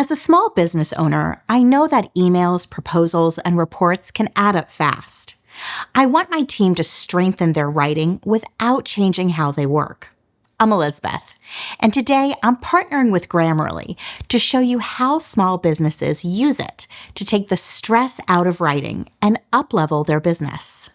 As a small business owner, I know that emails, proposals, and reports can add up fast. I want my team to strengthen their writing without changing how they work. I'm Elizabeth, and today I'm partnering with Grammarly to show you how small businesses use it to take the stress out of writing and uplevel their business.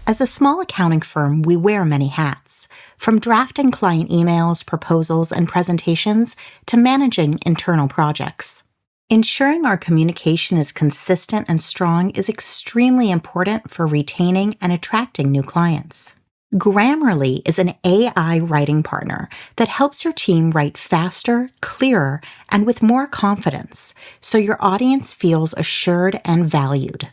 As a small accounting firm, we wear many hats, from drafting client emails, proposals, and presentations to managing internal projects. Ensuring our communication is consistent and strong is extremely important for retaining and attracting new clients. Grammarly is an AI writing partner that helps your team write faster, clearer, and with more confidence, so your audience feels assured and valued.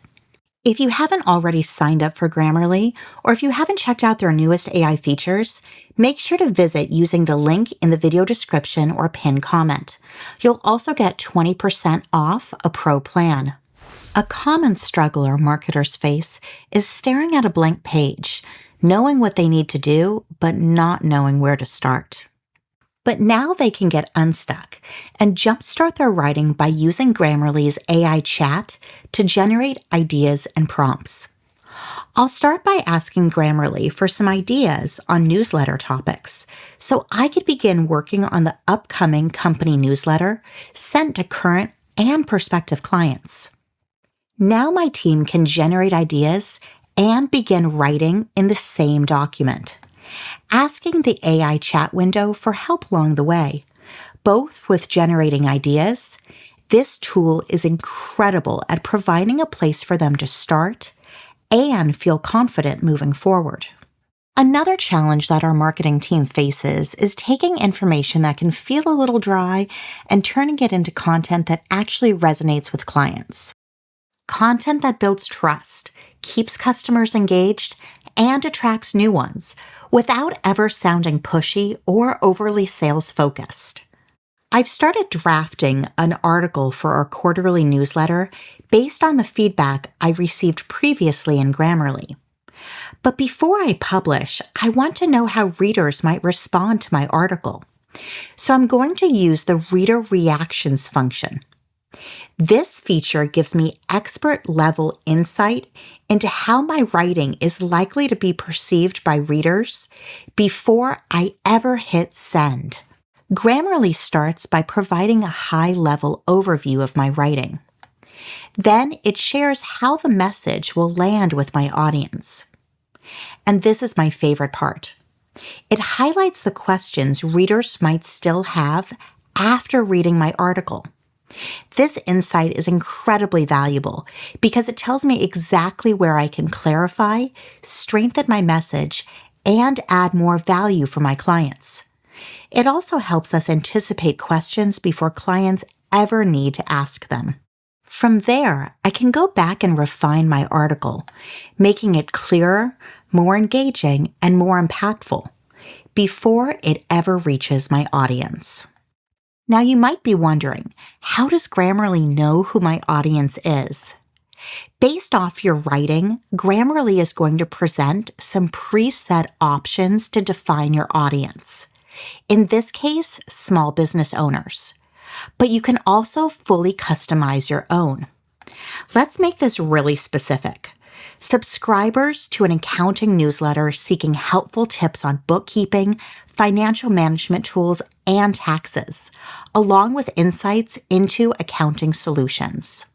If you haven't already signed up for Grammarly, or if you haven't checked out their newest AI features, make sure to visit using the link in the video description or pinned comment. You'll also get 20% off a pro plan. A common struggle our marketers face is staring at a blank page, knowing what they need to do, but not knowing where to start. But now they can get unstuck and jumpstart their writing by using Grammarly's AI chat to generate ideas and prompts. I'll start by asking Grammarly for some ideas on newsletter topics, so I could begin working on the upcoming company newsletter sent to current and prospective clients. Now my team can generate ideas and begin writing in the same document, asking the AI chat window for help along the way. Both with generating ideas, this tool is incredible at providing a place for them to start and feel confident moving forward. Another challenge that our marketing team faces is taking information that can feel a little dry and turning it into content that actually resonates with clients. Content that builds trust, keeps customers engaged, and attracts new ones without ever sounding pushy or overly sales-focused. I've started drafting an article for our quarterly newsletter based on the feedback I received previously in Grammarly. But before I publish, I want to know how readers might respond to my article. So I'm going to use the reader reactions function. This feature gives me expert-level insight into how my writing is likely to be perceived by readers before I ever hit send. Grammarly starts by providing a high-level overview of my writing. Then it shares how the message will land with my audience. And this is my favorite part. It highlights the questions readers might still have after reading my article. This insight is incredibly valuable because it tells me exactly where I can clarify, strengthen my message, and add more value for my clients. It also helps us anticipate questions before clients ever need to ask them. From there, I can go back and refine my article, making it clearer, more engaging, and more impactful before it ever reaches my audience. Now you might be wondering, how does Grammarly know who my audience is? Based off your writing, Grammarly is going to present some preset options to define your audience. In this case, small business owners. But you can also fully customize your own. Let's make this really specific. Subscribers to an accounting newsletter seeking helpful tips on bookkeeping, financial management tools, and taxes, along with insights into accounting solutions.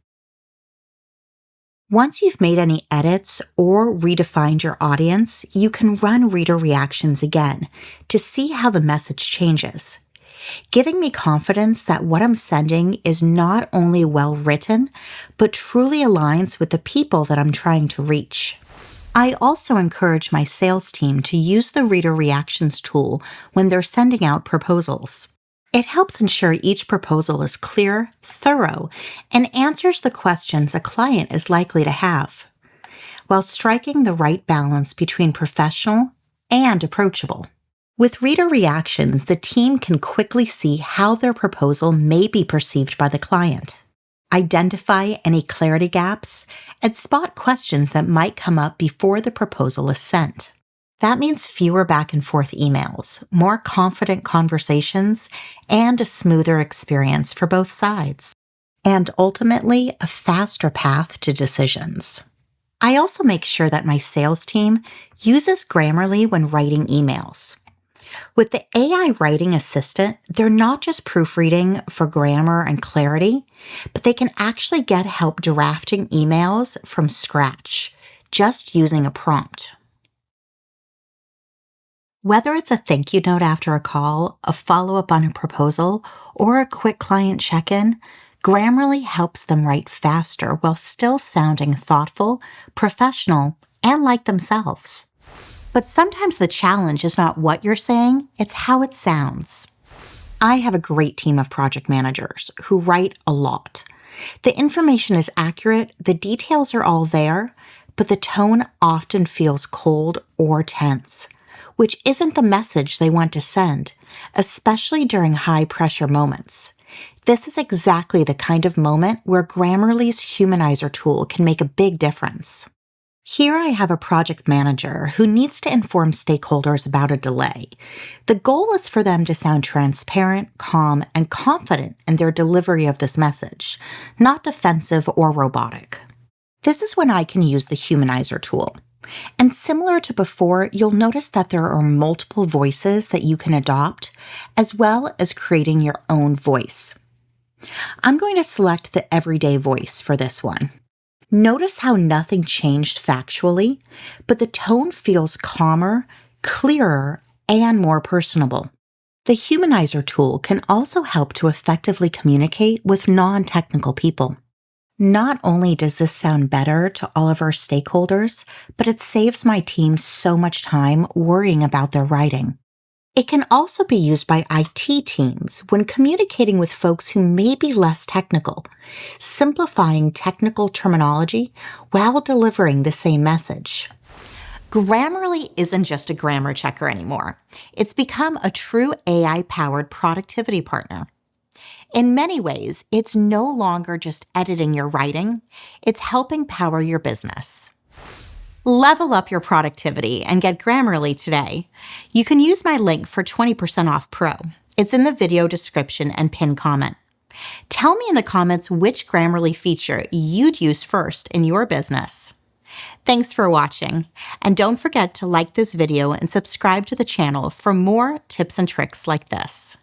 Once you've made any edits or redefined your audience, you can run reader reactions again to see how the message changes, giving me confidence that what I'm sending is not only well written, but truly aligns with the people that I'm trying to reach. I also encourage my sales team to use the reader reactions tool when they're sending out proposals. It helps ensure each proposal is clear, thorough, and answers the questions a client is likely to have, while striking the right balance between professional and approachable. With reader reactions, the team can quickly see how their proposal may be perceived by the client, identify any clarity gaps, and spot questions that might come up before the proposal is sent. That means fewer back and forth emails, more confident conversations, and a smoother experience for both sides. And ultimately, a faster path to decisions. I also make sure that my sales team uses Grammarly when writing emails. With the AI writing assistant, they're not just proofreading for grammar and clarity, but they can actually get help drafting emails from scratch, just using a prompt. Whether it's a thank you note after a call, a follow-up on a proposal, or a quick client check-in, Grammarly helps them write faster while still sounding thoughtful, professional, and like themselves. But sometimes the challenge is not what you're saying, it's how it sounds. I have a great team of project managers who write a lot. The information is accurate, the details are all there, but the tone often feels cold or tense, which isn't the message they want to send, especially during high-pressure moments. This is exactly the kind of moment where Grammarly's Humanizer tool can make a big difference. Here I have a project manager who needs to inform stakeholders about a delay. The goal is for them to sound transparent, calm, and confident in their delivery of this message, not defensive or robotic. This is when I can use the Humanizer tool. And similar to before, you'll notice that there are multiple voices that you can adopt, as well as creating your own voice. I'm going to select the everyday voice for this one. Notice how nothing changed factually, but the tone feels calmer, clearer, and more personable. The Humanizer tool can also help to effectively communicate with non-technical people. Not only does this sound better to all of our stakeholders, but it saves my team so much time worrying about their writing. It can also be used by IT teams when communicating with folks who may be less technical, simplifying technical terminology while delivering the same message. Grammarly isn't just a grammar checker anymore. It's become a true AI-powered productivity partner. In many ways, it's no longer just editing your writing, it's helping power your business. Level up your productivity and get Grammarly today. You can use my link for 20% off Pro. It's in the video description and pinned comment. Tell me in the comments which Grammarly feature you'd use first in your business. Thanks for watching, and don't forget to like this video and subscribe to the channel for more tips and tricks like this.